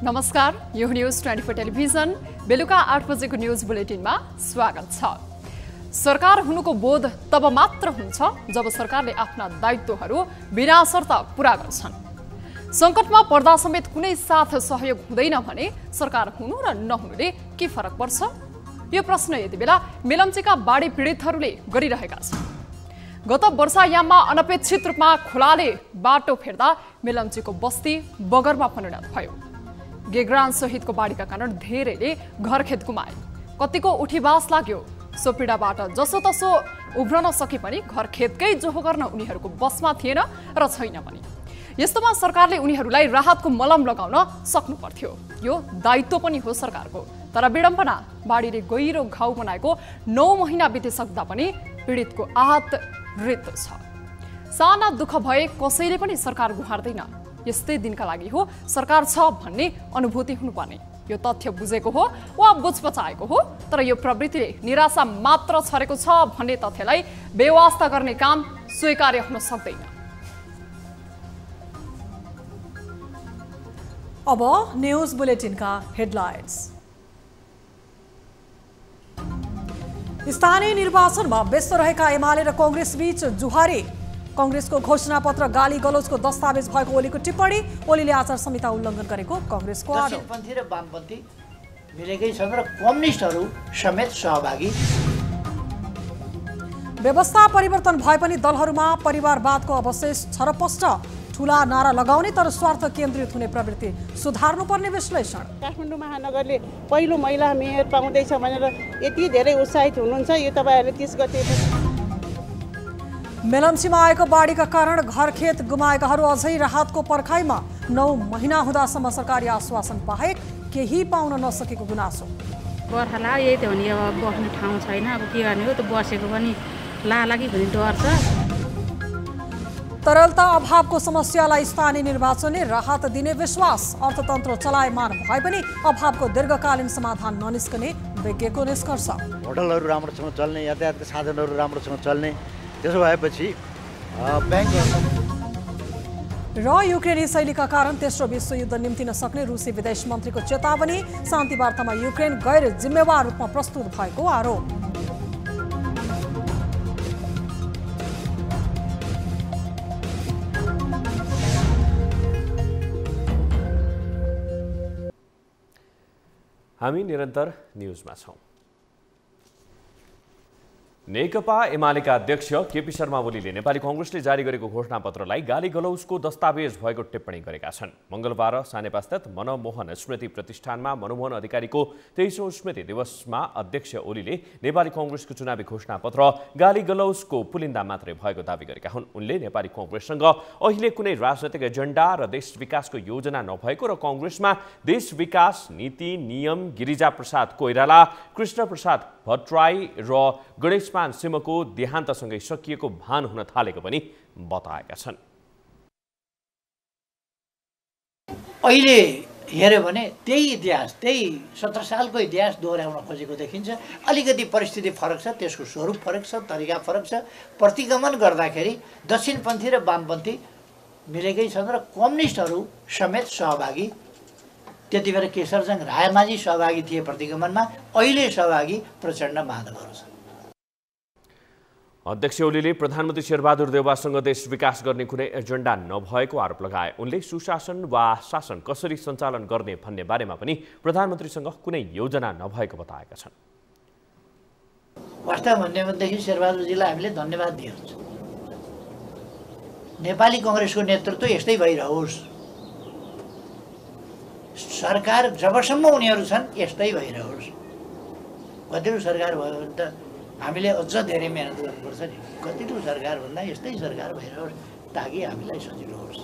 नमस्कार, यो news 24 television बेलुका 8 बजेको न्यूज बुलेटिनमा स्वागत छ। सरकार हुनुको बोध तब मात्र हुन्छ जब सरकारले आफ्ना दायित्वहरू बिना शर्त पूरा गर्छन्। संकटमा पर्दा समेत कुनै साथ सहयोग हुँदैन भने सरकार हुनु र नहुनुले के फरक पर्छ? यो प्रश्न यति बेला मेलम्चीका बाढी पीडितहरूले गरिरहेका छन्। गत वर्षायाममा अनपेक्षित रूपमा खोलाले बाटो फेर्दा मेलम्चीको बस्ती बगरमा परिणत भयो। गेग्रान सहितको बाढीका कारण धेरैले घरखेत गुमाए, कतिको उठीबास लाग्यो। सो पीडाबाट जसोतसो उभ्रन सके पनि घरखेतकै जोहो गर्न उनीहरूको बसमा थिएन र छैन पनि। यस्तोमा सरकारले उनीहरूलाई राहतको मलम लगाउन सक्नु पर्थ्यो। यो दायित्व पनि हो सरकारको। तर विडम्बना, बाढीले गहिरो घाउ बनाएको 9 महिना बितिसक्दा पनि पीडितको आहत मृत्यु छ। साना दुःख भए कसैले पनि सरकार गुहार्दैन। यस्तै दिनका लागि हो सरकार छ भन्ने अनुभूति हुनुपर्ने। यो तथ्य बुझेको हो वा बुझपचाएको हो, तर यो प्रवृत्तिले निराशा मात्र छरेको छ भन्ने तथ्यलाई बेवास्ता गर्ने काम स्वीकार्य हुन सक्दैन। अब न्यूज बुलेटिनका हेडलाइन्स। स्थानीय निर्वाचनमा व्यस्त रहेका एमाले र कांग्रेस बीच जुहारी। कांग्रेसको घोषणापत्र गाली गलौजको दस्तावेज भएको ओलीको टिप्पणी। ओलीले आचार संहिता उल्लङ्घन गरेको कांग्रेसको आरोप। दक्षिणपन्थी र वामपन्थी मिलेकै छन् र कम्युनिस्टहरू समेत सहभागी। व्यवस्था परिवर्तन भए पनि दलहरूमा परिवारवादको अवशेष छरपष्ट। ठूला नारा लगाउने तर स्वार्थ केन्द्रित हुने प्रवृत्ति सुधार्नुपर्ने विश्लेषण। काठमाडौँ महानगरले पहिलो महिला मेयर पाउँदैछ भनेर यति धेरै उत्साहित हुनुहुन्छ, यो तपाईहरुले 30 गते मेलम्चीमा आएको बाढीका कारण घरखेत गुमाएकाहरू अझै राहतको पर्खाइमा। 9 महिना हुँदासम्म सरकारी आश्वासन बाहेक केही पाउन नसकेको गुनासो। बर्खाला यही त हो नि, अब बस्ने ठाउँ छैन, अब के गर्ने हो, त बसेको पनि लालागी भन्ने डर छ। तरलता अभावको समस्यालाई स्थानीय निर्वाचनले राहत दिने विश्वास। अर्थतन्त्र चलायमान भए पनि अभावको दीर्घकालीन समाधान ननिस्कने विज्ञको निष्कर्ष। होटलहरू राम्रोसँग चल्ने, यातायातका साधनहरू राम्रोसँग चल्ने, त्यसो भएपछि ब्याङ्क र युक्रेनी शैलीका कारण तेस्रो विश्वयुद्ध निम्तिन सक्ने रुसी विदेश मन्त्रीको चेतावनी। शान्ति वार्तामा युक्रेन गैर जिम्मेवार रूपमा प्रस्तुत भएको आरोप। हामी निरन्तर न्यूजमा छौं। नेकपा एमालेका अध्यक्ष केपी शर्मा ओलीले नेपाली कांग्रेसले जारी गरेको घोषणापत्रलाई गाली गलौजको दस्तावेज भएको टिप्पणी गरेका छन्। मंगलबार सानेपास्थित मनमोहन स्मृति प्रतिष्ठानमा मनमोहन अधिकारीको 23औं स्मृति दिवसमा अध्यक्ष ओलीले नेपाली कांग्रेसको चुनावी घोषणापत्र गाली गलौजको पुलिन्दा मात्रै भएको दावी गरेका हुन्। उनले नेपाली कांग्रेससँग अहिले कुनै राजनैतिक एजेन्डा र देश विकासको योजना नभएको र कांग्रेसमा देश विकास नीति नियम गिरिजा प्रसाद कोइराला, कृष्ण प्रसाद भट्टराई र गणेशमान सिंहको देहान्तसँगै सकिएको भान हुन थालेको पनि बताएका छन्। अहिले हेर्यो भने त्यही इतिहास, त्यही 17 सालको इतिहास दोहोऱ्याउन खोजेको देखिन्छ। अलिकति परिस्थिति फरक छ, त्यसको स्वरूप फरक छ, तरिका फरक छ। प्रतिगमन गर्दाखेरि दक्षिणपन्थी र वामपन्थी मिलेकै छन् र कम्युनिस्टहरू समेत सहभागी। त्यति बेला केशरजंग रायमाझी सहभागी थिए प्रतिगमनमा, अहिले सहभागी प्रचण्ड माधवहरू छन्। अध्यक्ष ओलीले प्रधानमन्त्री शेरबहादुर देउवासँग देश विकास गर्ने कुनै एजेन्डा नभएको आरोप लगाए। उनले सुशासन वा शासन कसरी सञ्चालन गर्ने भन्ने बारेमा पनि प्रधानमन्त्रीसँग कुनै योजना नभएको बताएका छन्। वास्तव भन्ने भनेदेखि शेरबहादुरजीलाई हामीले धन्यवाद दिनुहुन्छ। नेपाली कांग्रेसको नेतृत्व यस्तै भइरहोस्, सरकार जबसम्म उनीहरू छन् यस्तै भइरहोस्। कतिको सरकार भयो भने त हामीले अझ धेरै मेहनत गर्नुपर्छ नि। कतिको सरकार भन्दा यस्तै सरकार भइरहोस् ताकि हामीलाई सजिलो होस्।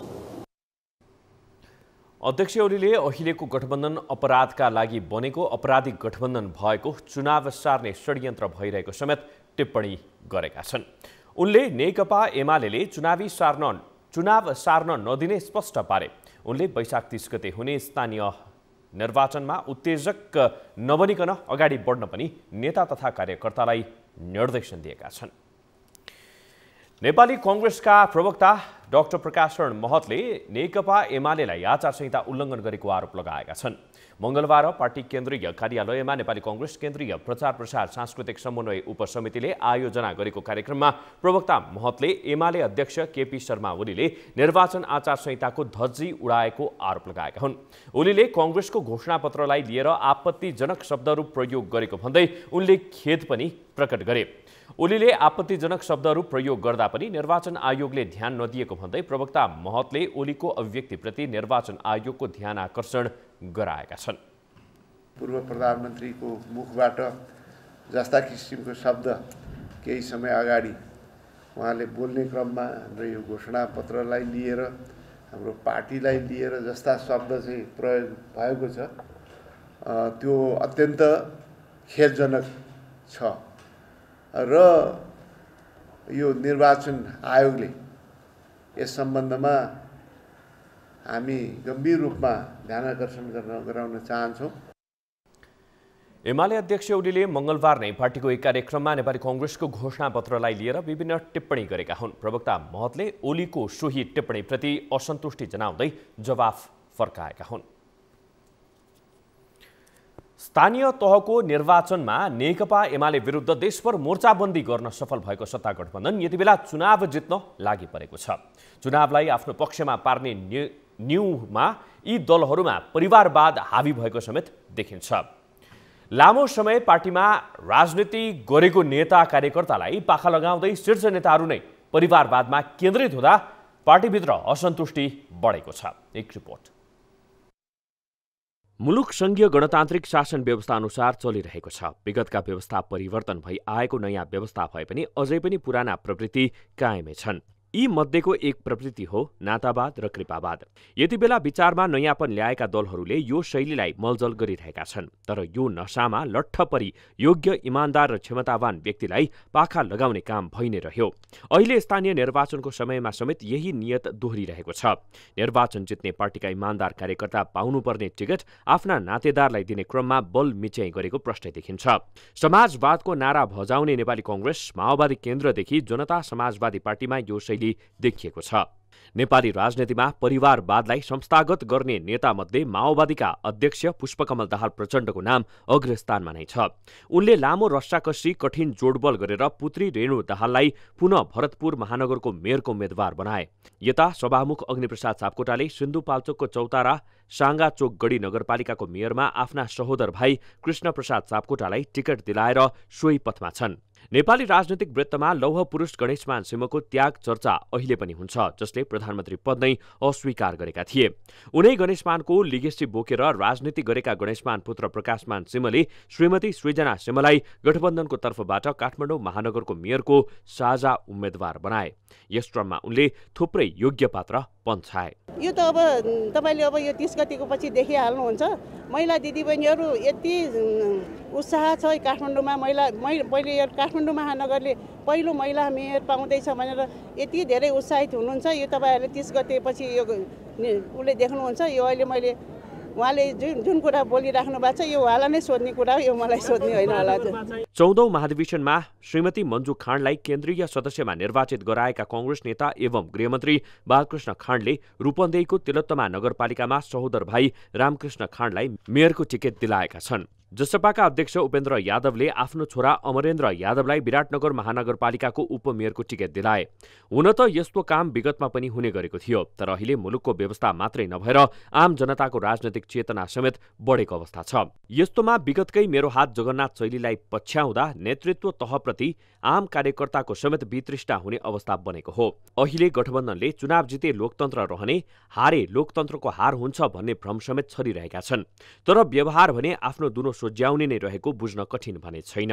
अध्यक्ष ओलीले अहिलेको गठबन्धन अपराधका लागि बनेको अपराधिक गठबन्धन भएको, चुनाव सार्ने षड्यन्त्र भइरहेको समेत टिप्पणी गरेका छन्। उनले नेकपा एमालेले चुनाव सार्न नदिने स्पष्ट पारे। उनले वैशाख 30 गते हुने स्थानीय निर्वाचनमा उत्तेजक नबनिकन अगाडि बढ्न पनि नेता तथा कार्यकर्तालाई निर्देशन दिएका छन्। नेपाली कांग्रेसका प्रवक्ता डाक्टर प्रकाश शरण महतले नेकपा एमालेलाई आचार संहिता उल्लङ्घन गरेको आरोप लगाएका छन्। मंगलबार पार्टी केन्द्रीय कार्यालयमा नेपाली कांग्रेस केन्द्रीय प्रचार प्रसार सांस्कृतिक समन्वय उपसमितिले आयोजना गरेको कार्यक्रममा प्रवक्ता महतले एमाले अध्यक्ष केपी शर्मा ओलीले निर्वाचन आचार संहिताको धज्जी उडाएको आरोप लगाएका हुन्। ओलीले कांग्रेसको घोषणापत्रलाई लिएर आपत्तिजनक शब्दहरू प्रयोग गरेको भन्दै उनले खेद पनि प्रकट गरे। ओलीले आपत्तिजनक शब्दहरू प्रयोग गर्दा पनि निर्वाचन आयोगले ध्यान नदिएको भन्दै प्रवक्ता महतले ओलीको अभिव्यक्तिप्रति निर्वाचन आयोगको ध्यान आकर्षण गराएका छन्। पूर्व प्रधानमन्त्रीको मुखबाट जस्ता किसिमको शब्द केही समय अगाडि उहाँले बोल्ने क्रममा हाम्रो यो घोषणापत्रलाई लिएर हाम्रो पार्टीलाई लिएर जस्ता शब्द चाहिँ प्रयोग भएको छ त्यो अत्यन्त खेदजनक छ र यो निर्वाचन आयोगले यस सम्बन्धमा हामी गम्भीर रूपमा ध्यान आकर्षण गराउन चाहन्छौँ। एमाले अध्यक्ष ओलीले मंगलबार नै पार्टीको एक कार्यक्रममा नेपाली कांग्रेसको घोषणापत्रलाई लिएर विभिन्न टिप्पणी गरेका हुन्। प्रवक्ता महतले ओलीको सोही टिप्पणीप्रति असन्तुष्टि जनाउँदै जवाफ फर्काएका हुन्। स्थानीय तहको निर्वाचनमा नेकपा एमाले विरुद्ध देशभर मोर्चाबन्दी गर्न सफल भएको सत्ता गठबन्धन यति बेला चुनाव जित्न लागि परेको छ। चुनावलाई आफ्नो पक्षमा पार्ने न्यूमा यी दलहरूमा परिवारवाद हावी भएको समेत देखिन्छ। लामो समय पार्टीमा राजनीति गरेको नेता कार्यकर्तालाई पाखा लगाउँदै शीर्ष नेताहरू नै परिवारवादमा केन्द्रित हुँदा पार्टीभित्र असन्तुष्टि बढेको छ। एक रिपोर्ट। मुलुक संघीय गणतान्त्रिक शासन व्यवस्था अनुसार चलिरहेको छ। विगतका व्यवस्था परिवर्तन भई आएको नयाँ व्यवस्था भए पनि अझै पनि पुराना प्रवृत्ति कायमै छन्। यी मध्येको एक प्रवृत्ति हो नातावाद र कृपावाद। यति बेला विचारमा नयाँपन ल्याएका दलहरूले यो शैलीलाई मलजल गरिरहेका छन्। तर यो नशामा लट्ठ परी योग्य इमान्दार र क्षमतावान व्यक्तिलाई पाखा लगाउने काम भइ नै रह्यो। अहिले स्थानीय निर्वाचनको समयमा समेत यही नियत दोहोरिरहेको छ। निर्वाचन जित्ने पार्टीका इमान्दार कार्यकर्ता पाउनुपर्ने टिकट आफ्ना नातेदारलाई दिने क्रममा बल मिच्याइ गरेको प्रश्न देखिन्छ। समाजवादको नारा भजाउने नेपाली कांग्रेस माओवादी केन्द्रदेखि जनता समाजवादी पार्टीमा यो देखिएको छ। नेपाली राजनीतिमा परिवारवादलाई संस्थागत गर्ने नेता मध्ये माओवादीका अध्यक्ष पुष्पकमल दाहाल प्रचण्डको नाम अग्रस्थानमा नै छ। उनले लामो रस्साकसी कठिन जोडबल गरेर पुत्री रेणु दाहाललाई पुनः भरतपुर महानगरको मेयरको उम्मेद्वार बनाए। यता सभामुख अग्निप्रसाद सापकोटाले सिन्धुपाल्चोकको चौतारा साङ्गाचोक गढी नगरपालिकाको मेयरमा आफ्ना सहोदर भाइ कृष्णप्रसाद सापकोटालाई टिकट दिलाएर सोही पथमा छन्। नेपाली राजनीतिक वृत्तमा लौह पुरुष गणेशमान सिंहको त्याग चर्चा अहिले पनि हुन्छ, जसले प्रधानमन्त्री पद नै अस्वीकार गरेका थिए। उनै गणेशमानको लिगेसी बोकेर राजनीति गरेका गणेशमान पुत्र प्रकाशमान सिंहले श्रीमती सृजना सिंहलाई गठबन्धनको तर्फबाट काठमाडौँ महानगरको मेयरको साझा उम्मेद्वार बनाए। यस क्रममा उनले थुप्रै योग्य पात्र पन्छाए। यो त अब तपाईले अब यो 30 गतिको पछि देखिहाल्नुहुन्छ। महिला दिदीबहिनीहरू यति उत्साह छ काठमाडौँमा। पहिले काठमाडौँ महानगरले पहिलो महिला मेयर पाउँदैछ भनेर यति धेरै उत्साहित हुनुहुन्छ। यो तपाईहरुले 30 गते पछि यो उले देख्नुहुन्छ। यो अहिले मैले उहाँले जुन कुरा बोलिराख्नु भएको छ यो उहाँलाई नै सोध्ने कुरा हो, यो मलाई सोध्ने होइन होला। 14औं महाधिवेशनमा श्रीमती मन्जु खाँडलाई केन्द्रीय सदस्यमा निर्वाचित गराएका कांग्रेस नेता एवं गृहमन्त्री बालकृष्ण खाँडले रूपन्देहीको तिलोत्तमा नगरपालिकामा सहोदर भाइ रामकृष्ण खाँडलाई मेयरको टिकट दिलाएका छन्। जसपाका अध्यक्ष उपेन्द्र यादवले आफ्नो छोरा अमरेन्द्र यादवलाई विराटनगर महानगरपालिकाको उपमेयरको टिकट दिलाए। हुन त यस्तो काम विगतमा पनि हुने गरेको थियो, तर अहिले मुलुकको व्यवस्था मात्रै नभएर आम जनताको राजनैतिक चेतना समेत बढेको अवस्था छ। यस्तोमा विगतकै मेरो हात जगन्नाथ शैलीलाई पछ्याउँदा नेतृत्व तहप्रति आम कार्यकर्ताको समेत वितृष्णा हुने अवस्था बनेको हो। अहिले गठबन्धनले चुनाव जिते लोकतन्त्र रहने, हारे लोकतन्त्रको हार हुन्छ भन्ने भ्रम समेत छरिरहेका छन्। तर व्यवहार भने आफ्नो दुनो सोझ्याउने नै रहेको बुझ्न कठिन भने छैन।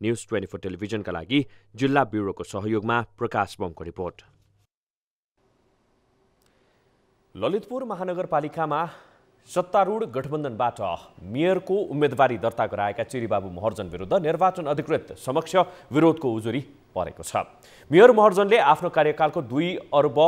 न्युज 24 टेलिभिजनका लागि जिल्ला ब्युरोको सहयोगमा प्रकाश बमको रिपोर्ट। ललितपुर महानगरपालिकामा सत्तारूढ गठबन्धनबाट मेयरको उम्मेदवारी दर्ता गराएका चिरीबाबु महर्जन विरुद्ध निर्वाचन अधिकृत समक्ष विरोधको उजुरी परेको छ। मेयर महर्जनले आफ्नो कार्यकालको 2 अर्ब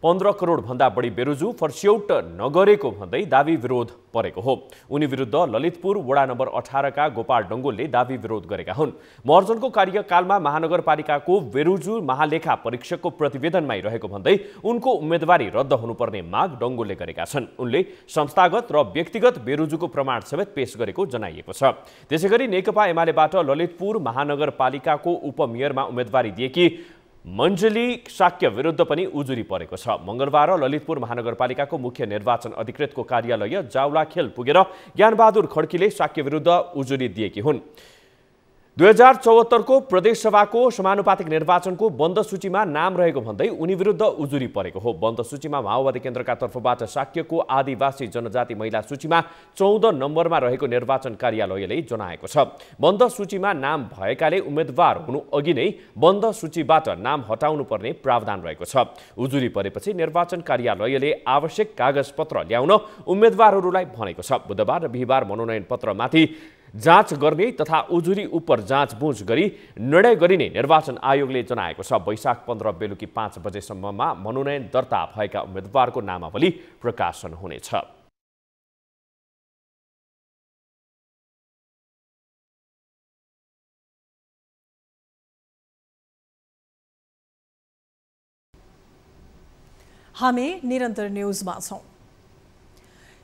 15 करोडभन्दा बढी बेरोजु फर्स्यौट नगरेको भन्दै दावी विरोध परेको हो। उनी विरुद्ध ललितपुर वडा नम्बर 18 का गोपाल डङ्गोलले दावी विरोध गरेका हुन्। महर्जनको कार्यकालमा महानगरपालिकाको बेरोजु महालेखा परीक्षकको प्रतिवेदनमै रहेको भन्दै उनको उम्मेदवारी रद्द हुनुपर्ने माग डङ्गोलले गरेका छन्। उनले संस्थागत र व्यक्तिगत बेरोजुको प्रमाण समेत पेश गरेको जनाइएको छ। त्यसैगरी नेकपा एमालेबाट ललितपुर महानगरपालिकाको उपमेयरमा उम्मेदवारी दिएकी मञ्जली शाक्य विरुद्ध पनि उजुरी परेको छ। मंगलबार ललितपुर महानगरपालिकाको मुख्य निर्वाचन अधिकृतको कार्यालय जाउलाखेल पुगेर ज्ञानबहादुर खड्कीले शाक्य विरुद्ध उजुरी दिएकी हुन्। 2074 को प्रदेशसभाको समानुपातिक निर्वाचनको बन्द सूचीमा नाम रहेको भन्दै उनी विरुद्ध उजुरी परेको हो। बन्द सूचीमा माओवादी केन्द्रका तर्फबाट शाक्यको आदिवासी जनजाति महिला सूचीमा 14 नम्बरमा रहेको निर्वाचन कार्यालयले जनाएको छ। बन्द सूचीमा नाम भएकाले उम्मेदवार हुनु अघि नै बन्द सूचीबाट नाम हटाउनु पर्ने प्रावधान रहेको छ। उजुरी परेपछि निर्वाचन कार्यालयले आवश्यक कागजपत्र ल्याउन उम्मेदवारहरूलाई भनेको छ। बुधबार र बिहीबार मनोनयन पत्रमाथि जाँच गर्ने तथा उजुरी उपर जाँचबुझ गरी निर्णय गरिने निर्वाचन आयोगले जनाएको छ। वैशाख 15 बेलुकी 5 बजेसम्ममा मनोनयन दर्ता भएका उम्मेदवारको नामावली प्रकाशन हुनेछ। हामी निरन्तर न्यूजमा छौं।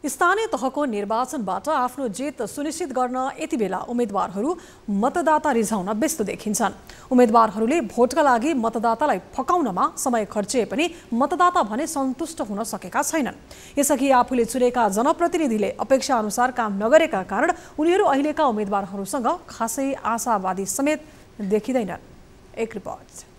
स्थानीय तहको निर्वाचनबाट आफ्नो जित सुनिश्चित गर्न यति बेला उम्मेदवारहरू मतदाता रिझाउन व्यस्त देखिन्छन्। उम्मेदवारहरूले भोटका लागि मतदातालाई फकाउनमा समय खर्चिए पनि मतदाता भने सन्तुष्ट हुन सकेका छैनन्। यसअघि आफूले चुनेका जनप्रतिनिधिले अपेक्षा अनुसार काम नगरेका कारण उनीहरू अहिलेका उम्मेदवारहरूसँग खासै आशावादी समेत देखिँदैनन्। एक रिपोर्ट।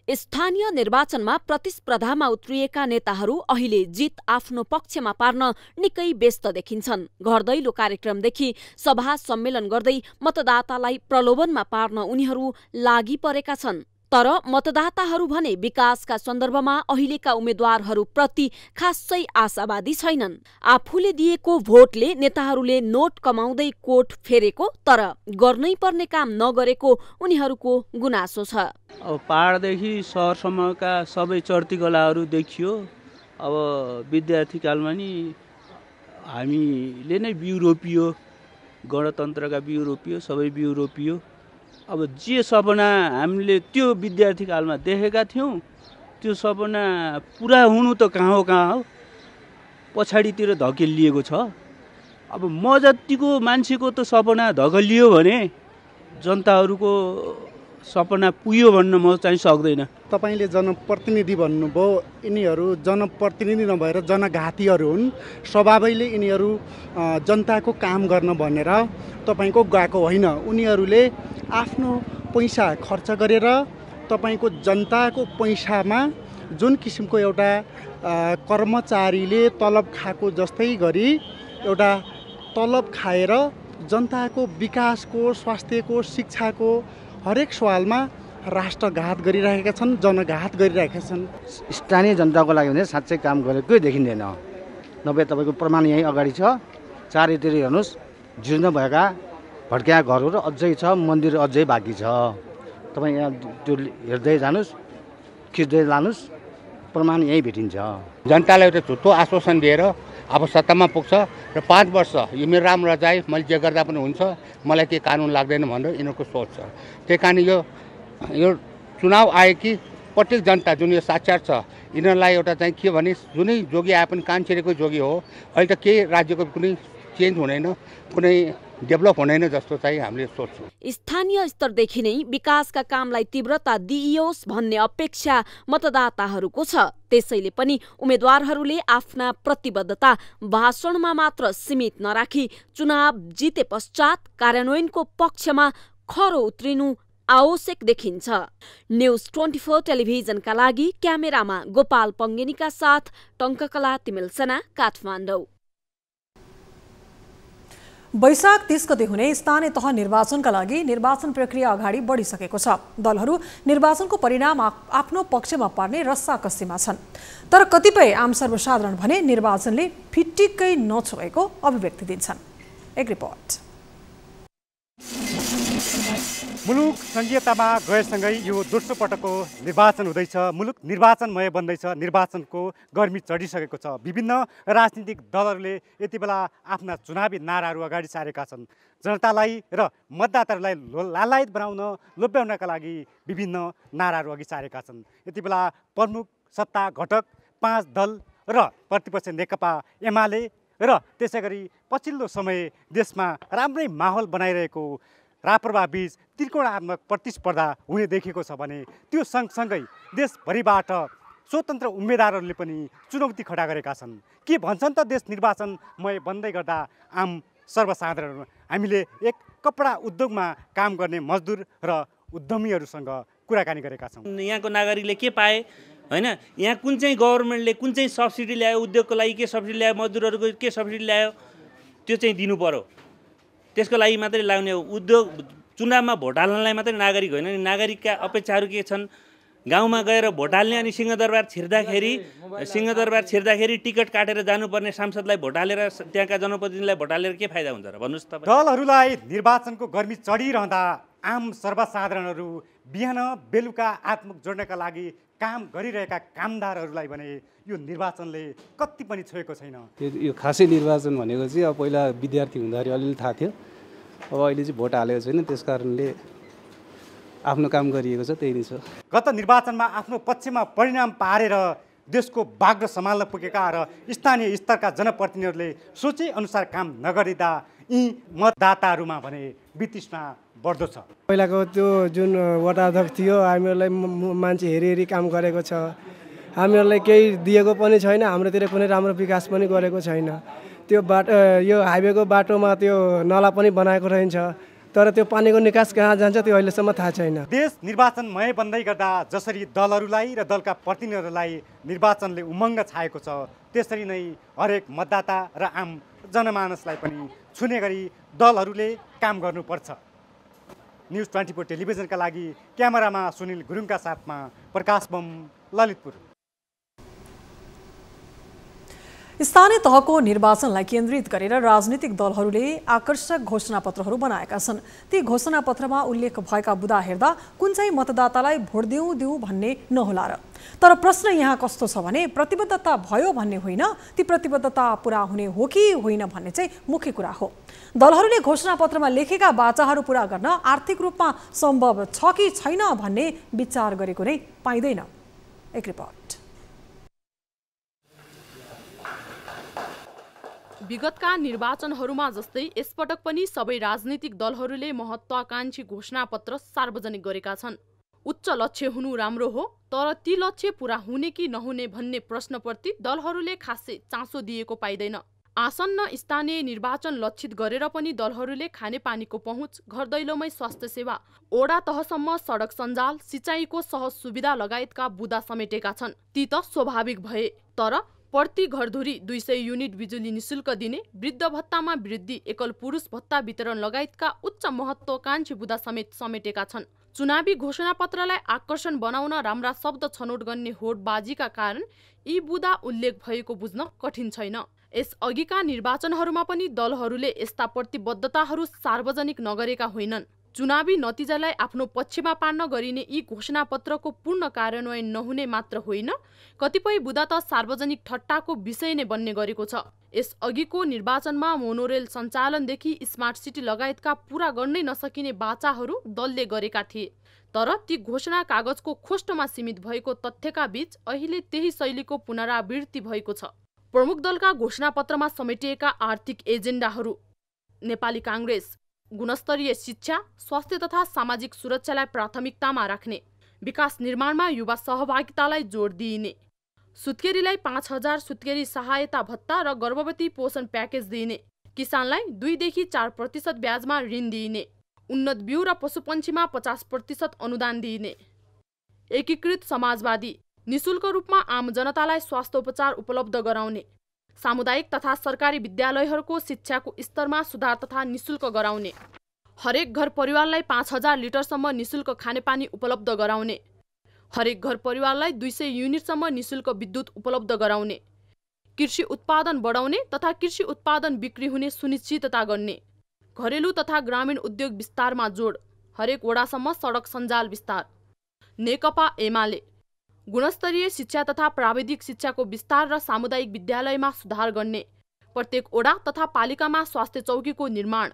स्थानीय निर्वाचनमा प्रतिस्पर्धामा उत्रिएका नेताहरू अहिले जित आफ्नो पक्षमा पार्न निकै व्यस्त देखिन्छन्। घर दैलो कार्यक्रमदेखि सभा सम्मेलन गर्दै मतदातालाई प्रलोभनमा पार्न उनीहरू लागि परेका छन्। तर मतदाताहरू भने विकासका सन्दर्भमा अहिलेका उम्मेद्वारहरूप्रति खासै आशावादी छैनन्। आफूले दिएको भोटले नेताहरूले नोट कमाउँदै कोट फेरेको तर गर्नै पर्ने काम नगरेको उनीहरूको गुनासो छ। अब पहाडदेखि सहरसम्मका सबै चर्ती कलाहरू देखियो। अब विद्यार्थीकालमा नि हामीले नै बिउ रोपियो, गणतन्त्रका बिउ रोपियो, सबै बिउ रोपियो। अब जे सपना हामीले त्यो विद्यार्थीकालमा देखेका थियौँ त्यो सपना पुरा हुनु त कहाँ हो, पछाडितिर धकेलिएको छ। अब म जतिको मान्छेको त सपना धकेलियो भने जनताहरूको सपना पुग्यो भन्न म चाहिँ सक्दैन। तपाईले जनप्रतिनिधि भन्नुभयो, यिनीहरू जनप्रतिनिधि नभएर जनघातीहरू हुन्। स्वभावैले यिनीहरू जनताको काम गर्न भनेर तपाईको गएको होइन। उनीहरूले आफ्नो पैसा खर्च गरेर तपाईको जनताको पैसामा जुन किसिमको एउटा कर्मचारीले तलब खाएको जस्तै गरी एउटा तलब खाएर जनताको विकासको, स्वास्थ्यको, शिक्षाको हरेक सवालमा राष्ट्रघात गरिरहेका छन्, जनघात गरिरहेका छन्। स्थानीय जनताको लागि भने साँच्चै काम गरेकै देखिँदैन। नभए तपाईँको प्रमाण यहीँ अगाडि छ। चारैतिर हेर्नुहोस्, जीर्ण भएका भड्किया घरहरू अझै छ, मन्दिर अझै बाँकी छ। तपाईँ यहाँ त्यो हेर्दै जानुहोस्, खिच्दै लानुहोस्, प्रमाण यहीँ भेटिन्छ। जनतालाई एउटा झुटो आश्वासन दिएर अब सत्तामा पुग्छ र 5 वर्ष यो मेरो राम्रो जाए, मैले जे गर्दा पनि हुन्छ, मलाई के कानुन लाग्दैन भनेर यिनीहरूको सोच छ। त्यही कारण यो चुनाव आयो कि प्रत्येक जनता जुन यो साक्षर छ यिनीहरूलाई एउटा चाहिँ के भने जुनै जोगी आए पनि कान छिरेको जोगी हो। अहिले त केही राज्यको कुनै चेन्ज हुँदैन, कुनै डेभलप हुँदैन जस्तो चाहिँ हामीले सोच्छौँ। स्थानीय स्तरदेखि नै विकासका कामलाई तीव्रता दिइयोस् भन्ने अपेक्षा मतदाताहरूको छ। त्यसैले पनि उम्मेद्वारहरूले आफ्ना प्रतिबद्धता भाषणमा मात्र सीमित नराखी चुनाव जिते पश्चात कार्यान्वयनको पक्षमा खरो उत्रिनु आवश्यक देखिन्छ। न्यूज 24 टेलिभिजनका लागि क्यामेरामा गोपाल पङ्गेनीका साथ टङ्ककला तिमिलसेना, काठमाडौँ। वैशाख 30 गते हुने स्थानीय तह निर्वाचनका लागि निर्वाचन प्रक्रिया अगाडि बढिसकेको छ। दलहरू निर्वाचनको परिणाम आफ्नो पक्षमा पार्ने रस्साकस्सीमा छन्। तर कतिपय आम सर्वसाधारण भने निर्वाचनले फिटिक्कै नछोएको अभिव्यक्ति दिन्छन्। एक रिपोर्ट। मुलुक सङ्घीयतामा गएसँगै यो दोस्रो पटकको निर्वाचन हुँदैछ। मुलुक निर्वाचनमय बन्दैछ। निर्वाचनको गर्मी चढिसकेको छ। विभिन्न राजनीतिक दलहरूले यति बेला आफ्ना चुनावी नाराहरू अगाडि सारेका छन्। जनतालाई र मतदाताहरूलाई लालायत बनाउन, लोभ्याउनका लागि विभिन्न नाराहरू अघि सारेका छन्। यति बेला प्रमुख सत्ता घटक 5 दल र प्रतिपक्ष नेकपा एमाले र त्यसै गरी पछिल्लो समय देशमा राम्रै माहौल बनाइरहेको राप्रपा बीच त्रिकोणात्मक प्रतिस्पर्धा हुने देखेको छ भने त्यो सँगसँगै देशभरिबाट स्वतन्त्र उम्मेदवारहरूले पनि चुनौती खडा गरेका छन्। के भन्छन् त देश निर्वाचनमय बन्दै गर्दा आम सर्वसाधारण? हामीले एक कपडा उद्योगमा काम गर्ने मजदुर र उद्यमीहरूसँग कुराकानी गरेका छौँ। यहाँको नागरिकले के पाए हैन, यहाँ कुन चाहिँ गभर्मेन्टले कुन चाहिँ सब्सिडी ल्यायो, उद्योगको लागि के सब्सिडी ल्यायो, मजदुरहरूको के सब्सिडी ल्यायो, त्यो चाहिँ दिनु पर्यो। त्यसको लागि मात्रै लाग्ने हो। उद्योग चुनावमा भोट हाल्नलाई मात्रै नागरिक होइन, नागरिकका अपेक्षाहरू के छन्? गाउँमा गएर भोट हाल्ने अनि सिंहदरबार छिर्दाखेरि टिकट काटेर जानुपर्ने सांसदलाई भोट हालेर त्यहाँका जनप्रतिनिधिलाई भोट हालेर के फाइदा हुन्छ र भन्नुहोस् तपाईँ? दलहरूलाई निर्वाचनको गर्मी चढिरहँदा आम सर्वसाधारणहरू बिहान बेलुका आत्मक जोड्नका लागि काम गरिरहेका कामदारहरूलाई भने यो निर्वाचनले कति पनि छोएको छैन। यो खासै निर्वाचन भनेको चाहिँ अब पहिला विद्यार्थी हुँदाखेरि अलिअलि थाहा थियो, अब अहिले चाहिँ भोट हालेको छैन, त्यस कारणले आफ्नो काम गरिएको छ, त्यही नै छ। गत निर्वाचनमा आफ्नो पक्षमा परिणाम पारेर देशको बाग्रो सम्हाल्न पुगेका र स्थानीय स्तरका जनप्रतिनिधिहरूले सोचे अनुसार काम नगरिँदा यी मतदाताहरूमा भने वितृष्णा बढ्दो छ। पहिलाको त्यो जुन वडा अध्यक्ष थियो, हामीहरूलाई मान्छे हेरी काम गरेको छ, हामीहरूलाई केही दिएको पनि छैन, हाम्रोतिर कुनै राम्रो विकास पनि गरेको छैन। त्यो बाटो, यो हाइवेको बाटोमा त्यो नाला पनि बनाएको रहन्छ, तर त्यो पानीको निकास कहाँ जान्छ त्यो अहिलेसम्म थाहा छैन। देश निर्वाचनमय बन्दै गर्दा जसरी दलहरूलाई र दलका प्रतिनिधिहरूलाई निर्वाचनले उमङ्ग छाएको छ, त्यसरी नै हरेक मतदाता र आम जनमानसलाई पनि छुने गरी दलहरूले काम गर्नुपर्छ। न्युज 24 टेलिभिजनका लागि क्यामेरामा सुनिल गुरुङका साथमा प्रकाश बम, ललितपुर। स्थानीय तहको निर्वाचनलाई केन्द्रित गरेर राजनीतिक दलहरूले आकर्षक घोषणापत्रहरू बनाएका छन्। ती घोषणापत्रमा उल्लेख भएका बुदा हेर्दा कुन चाहिँ मतदातालाई भोट दिउँ भन्ने नहोला र। तर प्रश्न यहाँ कस्तो छ भने प्रतिबद्धता भयो भन्ने होइन, ती प्रतिबद्धता पुरा हुने हो कि होइन भन्ने चाहिँ मुख्य कुरा हो। दलहरूले घोषणापत्रमा लेखेका बाचाहरू पुरा गर्न आर्थिक रूपमा सम्भव छ कि छैन भन्ने विचार गरेको नै पाइँदैन। एक रिपोर्ट। विगतका निर्वाचनहरूमा जस्तै यसपटक पनि सबै राजनीतिक दलहरूले महत्त्वाकांक्षी घोषणापत्र सार्वजनिक गरेका छन्। उच्च लक्ष्य हुनु राम्रो हो, तर ती लक्ष्य पूरा हुने कि नहुने भन्ने प्रश्नप्रति दलहरूले खासै चासो दिएको पाइँदैन। आसन्न स्थानीय निर्वाचन लक्षित गरेर पनि दलहरूले खानेपानीको पहुँच, घर दैलोमै स्वास्थ्य सेवा, ओडा तहसम्म सडक सञ्जाल, सिँचाइको सहज सुविधा लगायतका बुदा समेटेका छन्। ती त स्वाभाविक भए, तर प्रति घरधुरी 200 युनिट बिजुली निशुल्क दिने, वृद्ध भत्तामा वृद्धि, एकल पुरुष भत्ता वितरण लगायतका उच्च महत्त्वाकांक्षी बुदा समेत समेटेका छन्। चुनावी घोषणापत्रलाई आकर्षण बनाउन राम्रा शब्द छनौट गर्ने होडबाजीका कारण यी बुदा उल्लेख भएको बुझ्न कठिन छैन। यस अघिका निर्वाचनहरूमा पनि दलहरूले यस्ता प्रतिबद्धताहरू सार्वजनिक नगरेका होइनन्। चुनावी नतिजालाई आफ्नो पक्षमा पार्न गरिने यी घोषणापत्रको पूर्ण कार्यान्वयन नहुने मात्र होइन, कतिपय बुदा त सार्वजनिक ठट्टाको विषय नै बन्ने गरेको छ। यस अघिको निर्वाचनमा मोनोरेल सञ्चालनदेखि स्मार्ट सिटी लगायतका पूरा गर्नै नसकिने बाचाहरू दलले गरेका थिए, तर ती घोषणा कागजको खोस्टोमा सीमित भएको तथ्यका बीच अहिले त्यही शैलीको पुनरावृत्ति भएको छ। प्रमुख दलका घोषणापत्रमा समेटिएका आर्थिक एजेन्डाहरू: नेपाली काङ्ग्रेस गुणस्तरीय शिक्षा, स्वास्थ्य तथा सामाजिक सुरक्षालाई प्राथमिकतामा राख्ने, विकास निर्माणमा युवा सहभागितालाई जोड दिइने, सुत्केरीलाई 5000 सुत्केरी सहायता भत्ता र गर्भवती पोषण प्याकेज दिइने, किसानलाई 2 देखि 4% ब्याजमा ऋण दिइने, उन्नत बिउ र पशुपन्छीमा 50% अनुदान दिइने, एकीकृत समाजवादी निशुल्क रूपमा आम जनतालाई स्वास्थ्य उपचार उपलब्ध गराउने, सामुदायिक तथा सरकारी विद्यालयहरूको शिक्षाको स्तरमा सुधार तथा निशुल्क गराउने, हरेक घर परिवारलाई 5000 लिटरसम्म निशुल्क खानेपानी उपलब्ध गराउने, हरेक घर परिवारलाई 200 युनिटसम्म निशुल्क विद्युत उपलब्ध गराउने, कृषि उत्पादन बढाउने तथा कृषि उत्पादन बिक्री हुने सुनिश्चितता गर्ने, घरेलु तथा ग्रामीण उद्योग विस्तारमा जोड, हरेक वडासम्म सडक सञ्जाल विस्तार। नेकपा एमाले गुणस्तरीय शिक्षा तथा प्राविधिक शिक्षाको विस्तार र सामुदायिक विद्यालयमा सुधार गर्ने। प्रत्येक वडा तथा पालिकामा स्वास्थ्य चौकीको निर्माण।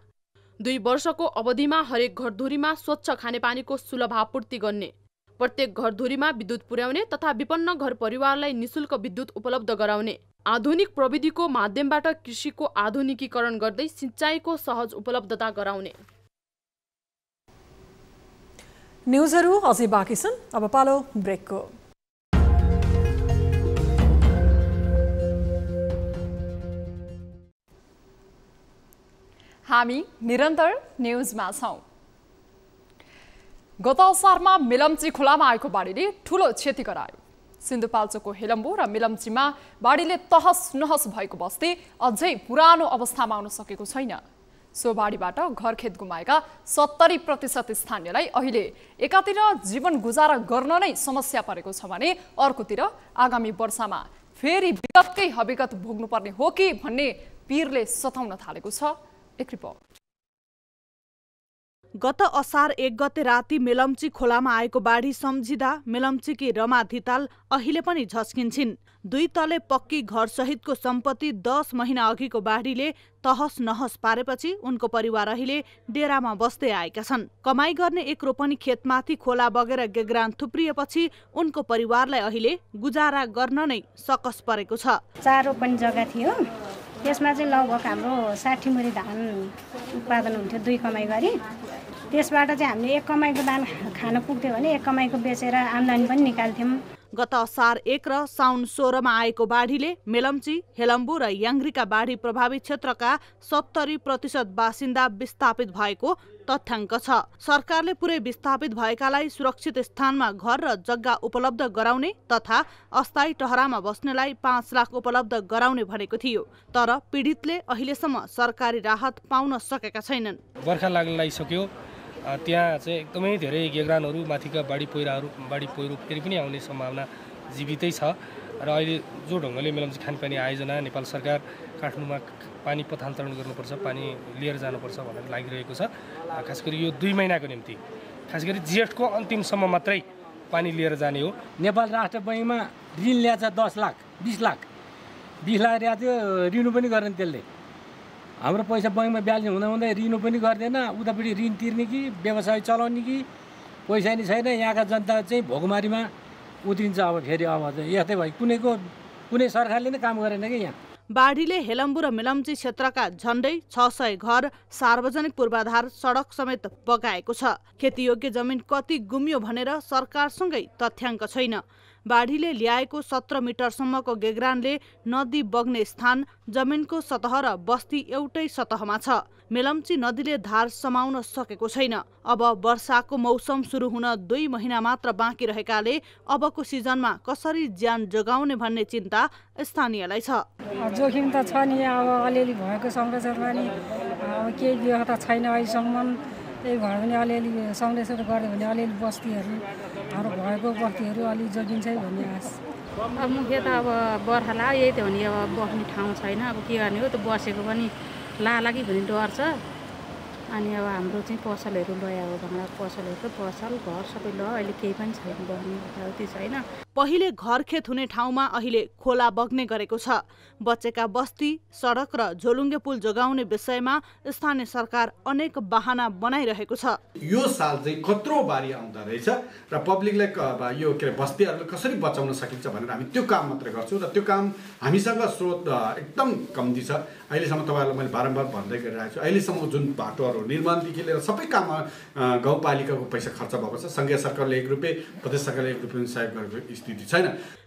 2 वर्षको अवधिमा हरेक घरधुरीमा स्वच्छ खानेपानीको सुलभ आपूर्ति गर्ने। प्रत्येक घरधुरीमा विद्युत पुर्याउने तथा विपन्न घर परिवारलाई निशुल्क विद्युत उपलब्ध गराउने। आधुनिक प्रविधिको माध्यमबाट कृषिको आधुनिकीकरण गर्दै सिँचाइको सहज उपलब्धता गराउने। न्युजहरू अझै बाँकी छन्, अब पालो ब्रेकको। हामी निरन्तर न्युजमा छौं। गत असारमा मेलम्ची खोलामा आएको बाढीले ठूलो क्षति गरायो। सिन्धुपाल्चोकको हेलम्बु र मेलम्चीमा बाढीले तहस नहस भएको बस्ती अझै पुरानो अवस्थामा आउन सकेको छैन। सो बाढीबाट घरखेत गुमाएका 70% स्थानीयलाई अहिले एकातिर जीवन गुजारा गर्न नै समस्या परेको छ भने अर्कोतिर आगामी वर्षमा फेरि विगतकै हविगत भोग्नुपर्ने हो कि भन्ने पीरले सताउन थालेको छ। एक रिपोर्ट। गत असार 1 गते राति मेलम्ची खोलामा आएको बाढी सम्झिँदा मेलम्चीकी रमा धिताल अहिले पनि झस्किन्छिन्। 2 तले पक्की घर सहितको सम्पत्ति 10 महिना अघिको बाढीले तहस नहस पारेपछि उनको परिवार अहिले डेरामा बस्दै आएका छन्। कमाई गर्ने 1 रोपनी खेतमाथि खोला बगेर गेग्रान थुप्रिएपछि उनको परिवारलाई अहिले गुजारा गर्न नै सकस परेको छ। 4 रोपनी जग्गा थियो, त्यसमा चाहिँ लगभग हाम्रो 60 मुरी धान उत्पादन हुन्थ्यो 2 कमाई गरी। त्यसबाट चाहिँ हामीले 1 कमाईको धान खान पुग्थ्यो भने 1 कमाईको बेचेर आम्दानी पनि निकाल्थ्यौँ। गत असार 1 र साउन 16 मा आएको बाढीले मेलम्ची, हेलम्बु र याङ्ग्रीका बाढी प्रभावित क्षेत्रका 70% बासिन्दा विस्थापित भएको तथ्याङ्क छ। सरकारले पुरै विस्थापित भएकालाई सुरक्षित स्थानमा घर र जग्गा उपलब्ध गराउने तथा अस्थायी टहरामा बस्नेलाई 5 लाख उपलब्ध गराउने भनेको थियो, तर पीडितले अहिलेसम्म सरकारी राहत पाउन सकेका छैनन्। बर्खा लाग्न लागिसक्यो, त्यहाँ चाहिँ एकदमै धेरै गेग्रानहरू माथिका बाढी पहिरो फेरि पनि आउने सम्भावना जीवितै छ र अहिले जो ढङ्गले मेलम्ची खानेपानी आयोजना नेपाल सरकार काठमाडौँमा पानी पथान्तरण गर्नुपर्छ, पानी लिएर जानुपर्छ भनेर लागिरहेको छ। खास गरी यो 2 महिनाको निम्ति, खास गरी जेठको अन्तिमसम्म मात्रै पानी लिएर जाने हो। नेपाल राष्ट्र बैङ्कमा ऋण ल्याएछ 10 लाख 20 लाख ल्याएको थियो, ऋण पनि गरेन त्यसले। हाम्रो पैसा बैङ्कमा ब्यालेन्स हुँदा ऋण पनि गर्दैन, उतापट्टि ऋण तिर्ने कि व्यवसाय चलाउने कि पैसा नि छैन। यहाँका जनता चाहिँ भोकमारीमा उत्रिन्छ। अब फेरि यस्तै भयो, कुनै सरकारले नै काम गरेन कि यहाँ। बाढीले हेलम्बु र मेलम्ची क्षेत्रका झण्डै 600 घर, सार्वजनिक पूर्वाधार, सडक समेत बगाएको छ। खेतीयोग्य जमिन कति गुम्यो भनेर सरकारसँगै तथ्याङ्क छैन। बाढीले ल्याएको 17 मिटरसम्मको गेग्रानले नदी बग्ने स्थान, जमिनको सतह र बस्ती एउटै सतहमा छ। मेलम्ची नदीले धार समाउन सकेको छैन। अब वर्षाको मौसम सुरु हुन 2 महिना मात्र बाँकी रहेकाले अबको सिजनमा कसरी ज्यान जोगाउने भन्ने चिन्ता स्थानीयलाई छ। जोखिम त छ नि, अब अलिअलि भएको संरचना नि केही व्यवस्था छैन अहिलेसम्म। त्यही भयो भने अलिअलि संरक्षण गर्यो भने अलिअलि बस्तीहरू हाम्रो भएको बस्तीहरू अलि जोगिन्छ भन्ने आश। अब मुख्य त अब बर्खा लाग्यो, यही त हो नि, अब बस्ने ठाउँ छैन। अब के गर्ने हो, त बसेको पनि लागी भन्ने डर छ। अनि अब हाम्रो चाहिँ पसलहरू लयो, अब भाँडा पसलहरू त पसल घर सबै ल, अहिले केही पनि छैन, बस्ने यताउति छैन। पहिले घरखेत हुने ठाउँमा अहिले खोला बग्ने गरेको छ। बचेका बस्ती, सडक र झोलुङ्गे पुल जोगाउने विषयमा स्थानीय सरकार अनेक बहाना बनाइरहेको छ। यो साल चाहिँ कत्रो बारी आउँदा रहेछ र पब्लिकलाई यो के बस्तीहरूलाई कसरी बचाउन सकिन्छ भनेर हामी त्यो काम मात्रै गर्छौँ र त्यो काम हामीसँग स्रोत एकदम कम्ती छ। अहिलेसम्म तपाईँहरूलाई मैले बारम्बार भन्दै गरिरहेको छु, अहिलेसम्म जुन बाटोहरू निर्माणदेखि लिएर सबै काममा गाउँपालिकाको पैसा खर्च भएको छ। सङ्घीय सरकारले 1 रुपियाँ, प्रदेश सरकारले 1 रुपियाँ सहयोग गरेको स्थिति छैन।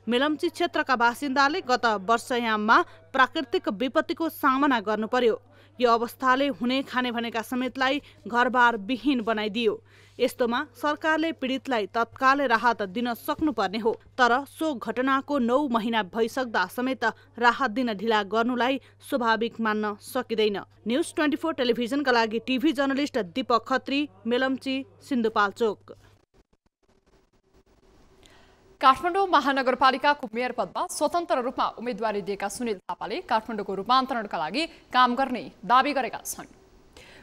मेलम्ची क्षेत्रका बासिन्दाले गत वर्षयाममा प्राकृतिक विपत्तिको सामना गर्नु पर्यो। यो अवस्थाले हुने खाने भनेका समेतलाई घरबार विहीन बनाइदियो। यस्तोमा सरकारले पीडितलाई तत्कालै राहत दिन सक्नुपर्ने हो, तर सो घटनाको 9 महिना भइसक्दा समेत राहत दिन ढिला गर्नुलाई स्वाभाविक मान्न सकिँदैन। न्युज 24 टेलिभिजनका लागि टिभी जर्नलिस्ट दीपक खत्री, मेलम्ची, सिन्धुपाल्चोक। काठमाडौँ महानगरपालिकाको मेयर पदमा स्वतन्त्र रूपमा उम्मेदवारी दिएका सुनिल थापाले काठमाडौँको रूपान्तरणका लागि काम गर्ने दावी गरेका छन्।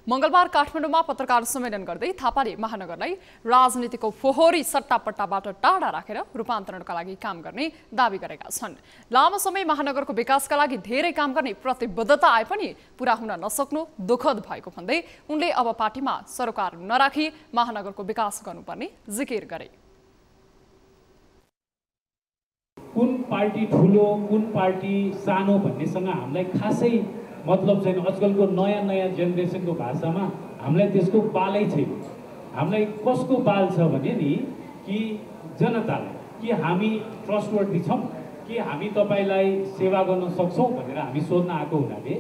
मंगलबार काठमाडौँमा पत्रकार सम्मेलन गर्दै थापाले महानगरलाई राजनीतिको फोहोरी सट्टापट्टाबाट टाढा राखेर रूपान्तरणका लागि काम गर्ने दावी गरेका छन्। लामो समय महानगरको विकासका लागि धेरै काम गर्ने प्रतिबद्धता आए पनि पूरा हुन नसक्नु दुःखद भएको भन्दै उनले अब पार्टीमा सरोकार नराखी महानगरको विकास गर्नुपर्ने जिकिर गरे। कुन पार्टी ठुलो कुन पार्टी सानो भन्नेसँग हामीलाई खासै मतलब छैन। आजकलको नयाँ जेनेरेसनको भाषामा हामीलाई त्यसको बालै छैन। हामीलाई कसको बाल छ भने नि कि जनतालाई, कि हामी ट्रस्टवर्दी छौँ, कि हामी तपाईँलाई सेवा गर्न सक्छौँ भनेर हामी सोध्न आएको हुनाले।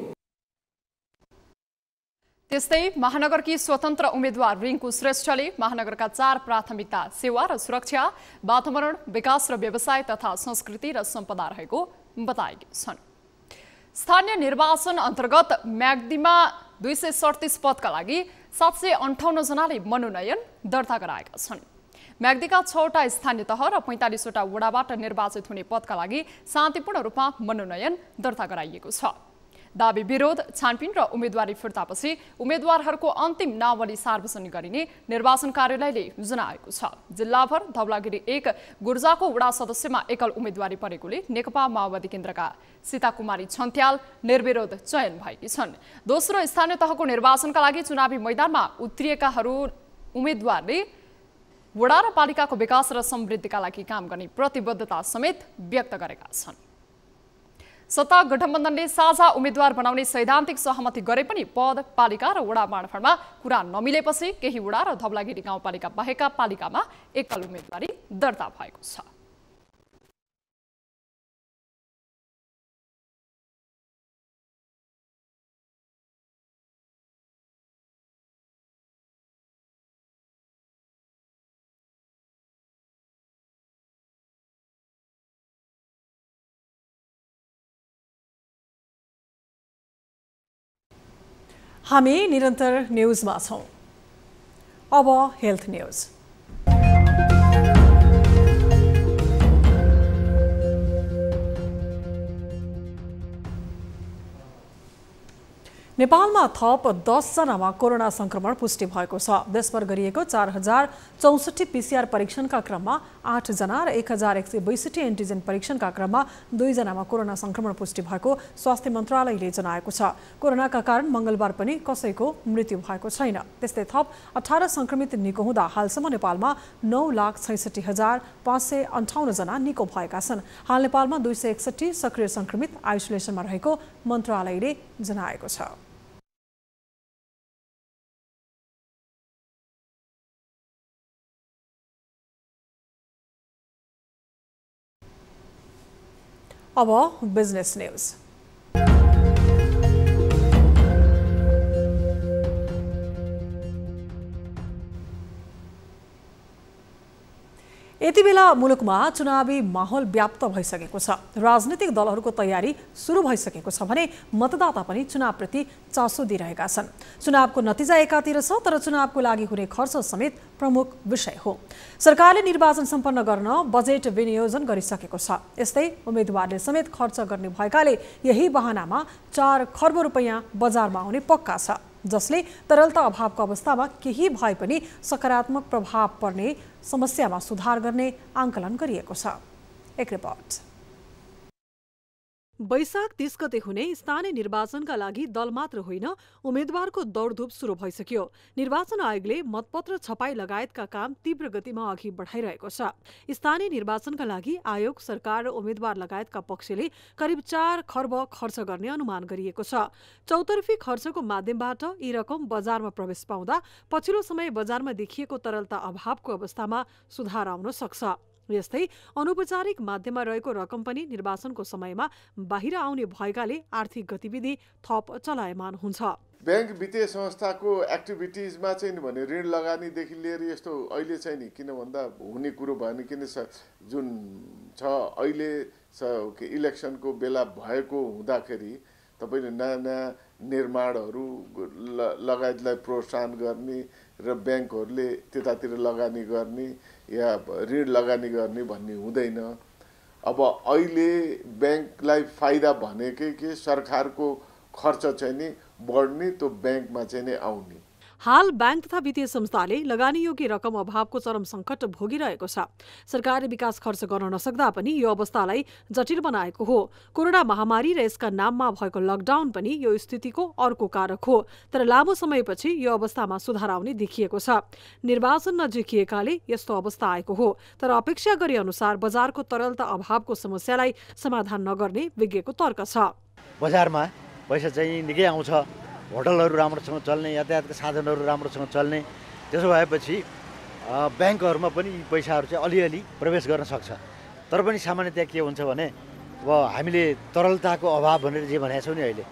त्यस्तै महानगरकी स्वतन्त्र उम्मेद्वार रिङ्कु श्रेष्ठले महानगरका 4 प्राथमिकता सेवा र सुरक्षा, वातावरण, विकास र व्यवसाय तथा संस्कृति र सम्पदा रहेको बताएकी छन्। स्थानीय निर्वाचन अन्तर्गत म्याग्दीमा 237 पदका लागि 758 जनाले मनोनयन दर्ता गराएका छन्। म्याग्दीका 6वटा स्थानीय तह र 45वटा वडाबाट निर्वाचित हुने पदका लागि शान्तिपूर्ण रूपमा मनोनयन दर्ता गराइएको छ। दाबी विरोध, छानबिन र उम्मेदवारी फिर्तापछि उम्मेदवारहरूको अन्तिम नावली सार्वजनिक गरिने निर्वाचन कार्यालयले जनाएको छ। जिल्लाभर धवलागिरी 1 गुर्जाको वडा सदस्यमा एकल उम्मेदवारी परेकोले नेकपा माओवादी केन्द्रका सीताकुमारी छन्त्याल निर्विरोध चयन भएकी छन्। दोस्रो स्थानीय तहको निर्वाचनका लागि चुनावी मैदानमा उत्रिएकाहरू उम्मेदवारले वडा र पालिकाको विकास र समृद्धिका लागि काम गर्ने प्रतिबद्धता समेत व्यक्त गरेका छन्। सत्ता गठबन्धनले साझा उम्मेद्वार बनाउने सैद्धान्तिक सहमति गरे पनि पद, पालिका र वडा बाँडफाँडमा कुरा नमिलेपछि केही वडा र धवलागिरी गाउँपालिका बाहेकका पालिकामा एकल उम्मेदवारी दर्ता भएको छ। हामी निरन्तर न्युजमा छौं। अब हेल्थ न्युज। नेपालमा थप 10 जनामा कोरोना संक्रमण पुष्टि भएको छ। देशभर गरिएको 4064 पीसीआर परीक्षणका क्रममा 8 जना र 1162 एन्टिजेन परीक्षणका क्रममा 2 जनामा कोरोना संक्रमण पुष्टि भएको स्वास्थ्य मन्त्रालयले जनाएको छ। कोरोनाका कारण मंगलबार पनि कसैको मृत्यु भएको छैन। त्यस्तै थप 18 संक्रमित निको हुँदा हालसम्म नेपालमा 9,66,558 जना निको भएका छन्। हाल नेपालमा 261 सक्रिय संक्रमित आइसोलेसनमा रहेको मन्त्रालयले जनाएको छ। अब बिजनेस न्यूज। यति बेला मुलुकमा चुनावी माहौल व्याप्त भइसकेको छ। राजनीतिक दलहरूको तयारी सुरु भइसकेको छ भने मतदाता पनि चुनावप्रति चासो दिइरहेका छन्। चुनावको नतिजा एकातिर छ, तर चुनावको लागि हुने खर्च समेत प्रमुख विषय हो। सरकारले निर्वाचन सम्पन्न गर्न बजेट विनियोजन गरिसकेको छ। यस्तै उम्मेदवारले समेत खर्च गर्ने भएकाले यही बहानामा 4 खर्ब रुपैयाँ बजारमा आउने पक्का छ, जसले तरलता अभावको अवस्थामा केही भए पनि सकारात्मक प्रभाव पर्ने समस्यामा सुधार गर्ने आंकलन गरिएको छ। एक रिपोर्ट। वैशाख 30 गते हुने स्थानीय निर्वाचनका लागि दल मात्र होइन, उम्मेद्वारको दौडधुप सुरु भइसक्यो। निर्वाचन आयोगले मतपत्र छपाई लगायतका काम तीव्र गतिमा अघि बढाइरहेको छ। स्थानीय निर्वाचनका लागि आयोग, सरकार र उम्मेद्वार लगायतका पक्षले करिब 4 खर्ब खर्च गर्ने अनुमान गरिएको छ। चौतर्फी खर्चको माध्यमबाट यी रकम बजारमा प्रवेश पाउँदा पछिल्लो समय बजारमा देखिएको तरलता अभावको अवस्थामा सुधार आउन सक्छ। यस्तै अनौपचारिक माध्यममा रहेको रकम पनि निर्वाचनको समयमा बाहिर आउने भएकाले आर्थिक गतिविधि थप चलायमान हुन्छ। बैंक वित्तीय संस्थाको एक्टिभिटिजमा चाहिँ भने ऋण लगानीदेखि लिएर यस्तो अहिले चाहिँ नि किन भन्दा हुने कुरो भएन, किन जुन छ अहिले इलेक्सनको बेला भएको हुँदाखेरि तपाईँले नयाँ नयाँ निर्माणहरू लगायतलाई प्रोत्साहन गर्ने र ब्याङ्कहरूले त्यतातिर लगानी गर्ने या ऋण लगानी गर्ने भन्ने हुँदैन। अब अहिले ब्याङ्कलाई फाइदा भनेकै के सरकारको खर्च चाहिँ नि बढ्ने, त्यो ब्याङ्कमा चाहिँ नि आउने। हाल बैंक तथा वित्तीय संस्थाले लगानीयोग्य रकम अभावको चरम संकट भोगिरहेको छ। सरकारले विकास खर्च गर्न नसक्दा पनि यो अवस्थालाई जटिल बनाएको हो। कोरोना महामारी र यसका नाममा भएको लकडाउन पनि यो स्थितिको अर्को कारक हो। तर लामो समयपछि यो अवस्थामा सुधार आउने देखिएको छ। निर्वाचन नजिकिएकाले यस्तो अवस्था आएको हो। तर अपेक्षा गरे अनुसार बजारको तरलता अभावको समस्यालाई समाधान नगर्ने विज्ञको तर्क छ। बजारमा पैसा चाहिँ निकै आउँछ, होटलहरू राम्रोसँग चल्ने, यातायातका साधनहरू राम्रोसँग चल्ने, त्यसो भएपछि ब्याङ्कहरूमा पनि यी पैसाहरू चाहिँ अलिअलि प्रवेश गर्न सक्छ। तर पनि सामान्यतया के हुन्छ भने अब हामीले तरलताको अभाव भनेर जे भनेका छौँ नि अहिले,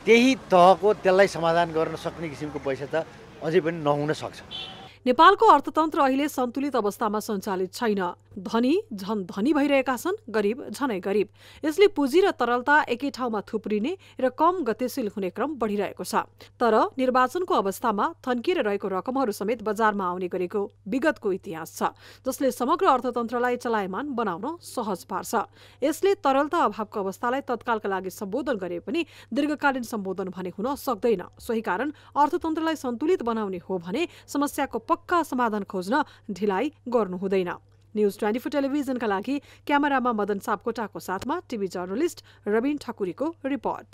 त्यही तहको त्यसलाई समाधान गर्न सक्ने किसिमको पैसा त अझै पनि नहुन सक्छ। नेपालको अर्थतन्त्र अहिले सन्तुलित अवस्थामा सञ्चालित छैन। धनी झन धनी भइरहेका छन्, गरिब झनै गरिब। यसले पुँजी र तरलता एकै ठाउँमा थुप्रिने र कम गतिशील हुने क्रम बढिरहेको छ। तर निर्वाचनको अवस्थामा थन्किएर रहेको रकमहरू समेत बजारमा आउने गरेको विगतको इतिहास छ, जसले समग्र अर्थतन्त्रलाई चलायमान बनाउन सहज पार्छ। यसले तरलता अभावको अवस्थालाई तत्कालका लागि सम्बोधन गरे पनि दीर्घकालीन सम्बोधन भने हुन सक्दैन। सोही कारण अर्थतन्त्रलाई सन्तुलित बनाउने हो भने समस्याको पक्का समाधान खोज्न ढिलाइ गर्नु हुँदैन। न्यूज 24 टेलिभिजनका लागि क्यामेरामा मदन सापकोटाको साथमा टिभी जर्नलिस्ट रबिन ठकुरीको रिपोर्ट।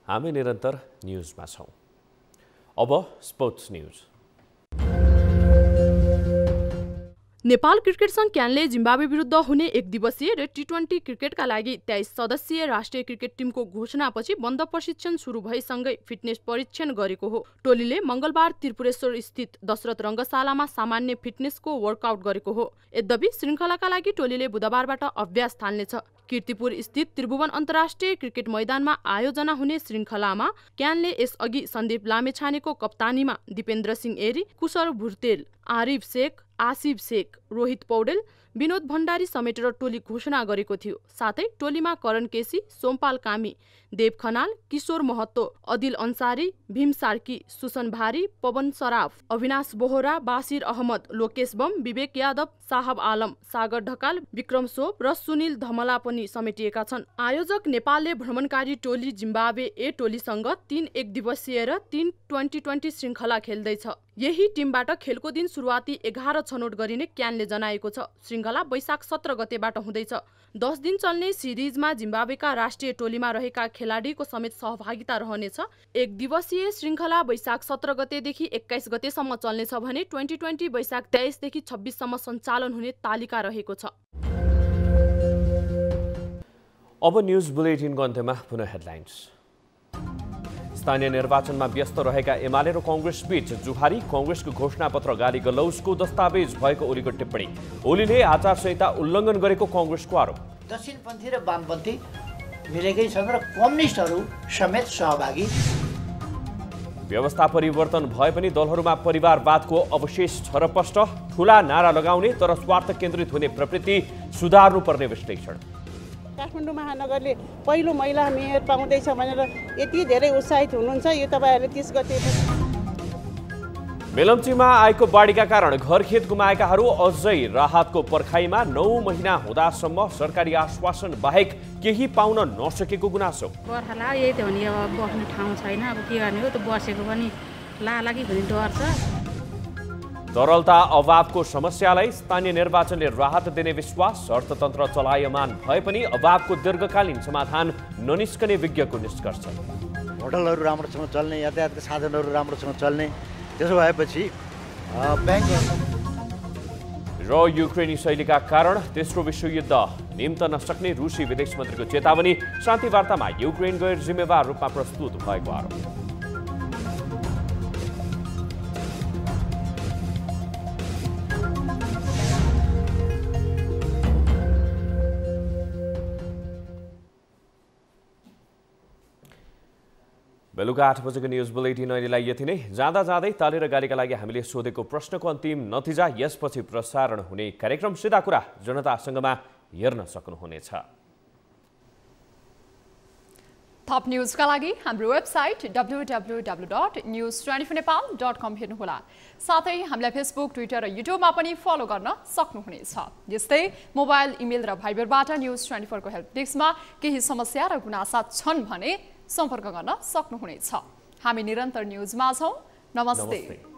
हामी निरन्तर न्यूजमा छौं। अब स्पोर्ट्स न्यूज। नेपाल क्रिकेट संघ क्यानले जिम्बाब्वे विरुद्ध हुने 1 दिवसीय र T20 क्रिकेटका लागि 23 सदस्यीय राष्ट्रिय क्रिकेट टिमको घोषणापछि बन्द प्रशिक्षण सुरु भएसँगै फिटनेस परीक्षण गरेको हो। टोलीले मंगलबार त्रिपुरेश्वर स्थित दशरथ रंगशालामा सामान्य फिटनेसको वर्कआउट गरेको हो। यद्यपि श्रृङ्खलाका लागि टोलीले बुधबारबाट अभ्यास थाल्नेछ। कीर्तिपुर स्थित त्रिभुवन अन्तर्राष्ट्रिय क्रिकेट मैदानमा आयोजना हुने श्रृङ्खलामा क्यानले यसअघि सन्दीप लामेछानेको कप्तानीमा दिपेन्द्र सिंह एरी, कुशर भुर्तेल, आरिफ शेख, आसिफ शेख, रोहित पौडेल, विनोद भण्डारी समेटेर टोली घोषणा गरेको थियो। साथै टोलीमा करण केसी, सोमपाल कामी, देव खनाल, किशोर महत्तो, अदिल अन्सारी, भीम सार्की, सुसन भारी, पवन सराफ, अविनाश बोहरा, बासिर अहमद, लोकेश बम, विवेक यादव, साहब आलम, सागर ढकाल, विक्रम सोप र सुनिल धमला पनि समेटिएका छन्। आयोजक नेपालले भ्रमणकारी टोली जिम्बाब्वे ए टोलीसँग 3 1 दिवसीय र 3 2020 श्रृङ्खला खेल्दैछ। यही टिमबाट खेलको दिन सुरुवाती 11 छनौट गरिने क्यानले जनाएको छ। श्रृङ्खला वैशाख 17 गतेबाट हुँदैछ। 10 दिन चल्ने सिरिजमा जिम्बाब्वेका राष्ट्रिय टोलीमा रहेका खेलाडीको समेत सहभागिता रहनेछ। 1 दिवसीय श्रृङ्खला वैशाख 17 गतेदेखि 21 गतेसम्म चल्नेछ भने 2020 वैशाख 23 देखि 26 सम्म सञ्चालन हुने तालिका रहेको छ। अब न्यूज बुलेटिनको अन्त्यमा पुनः हेडलाइन्स। स्थानीय निर्वाचनमा व्यस्त रहेका एमाले र कांग्रेस बीच जुहारी, कांग्रेसको घोषणापत्र गाली गलौजको दस्तावेज भएको ओलीको टिप्पणी। ओलीले आचार संहिता उल्लङ्घन गरेको कांग्रेसको आरोप। दक्षिणपन्थी र वामपन्थी मिलेकै छन् र कम्युनिस्टहरू समेत सहभागी। व्यवस्था परिवर्तन भए पनि दलहरूमा परिवारवादको अवशेष छरपष्ट। ठूला नारा लगाउने तर स्वार्थ केन्द्रित हुने प्रवृत्ति सुधार्नुपर्ने विश्लेषण। काठमाडौँ महानगरले पहिलो महिला मेयर पाउँदैछ भनेर यति धेरै उत्साहित हुनुहुन्छ, यो तपाईहरुले 30 गते। मेलम्चीमा आएको बाढीका कारण घरखेत गुमाएकाहरू अझै राहतको पर्खाइमा। 9 महिना हुँदासम्म सरकारी आश्वासन बाहेक केही पाउन नसकेको गुनासो। बर्खाला यही त हो नि, अब बस्ने ठाउँ छैन, अब के गर्ने हो, त बसेको पनि लागी भन्ने डर छ। तरलता अभावको समस्यालाई स्थानीय निर्वाचनले राहत दिने विश्वास। अर्थतन्त्र चलायमान भए पनि अभावको दीर्घकालीन समाधान ननिस्कने विज्ञको निष्कर्ष। होटलहरू राम्रोसँग चल्ने, यातायातका साधनहरू राम्रोसँग चल्ने, त्यसो भएपछि ब्याङ्क र युक्रेनी शैलीका कारण तेस्रो विश्वयुद्ध निम्तन नसक्ने रुसी विदेश मन्त्रीको चेतावनी। शान्ति वार्तामा युक्रेन गैर जिम्मेवार रूपमा प्रस्तुत भएको आरोप। बेलुका 8 बजेको न्यूज बुलेटिन अहिलेलाई यति नै। जाँदा जाँदै ताली र गालीका लागि हामीले सोधेको प्रश्नको अन्तिम नतिजा, यसपछि प्रसारण हुने कार्यक्रम सिधा कुरा जनतासँगमा हेर्न सक्नुहुनेछ। थप न्युजका लागि हाम्रो वेबसाइट www.news24nepal.com हेर्नुहोला। साथै हामीलाई फेसबुक, ट्विटर र युट्युबमा पनि फलो गर्न सक्नुहुनेछ। यस्तै मोबाइल, इमेल र भाइबरबाट न्युज24 को हेल्प डेस्कमा केही समस्या र गुनासा छन् भने सम्पर्क गर्न सक्नुहुनेछ। हामी निरन्तर न्युजमा छौं। नमस्ते।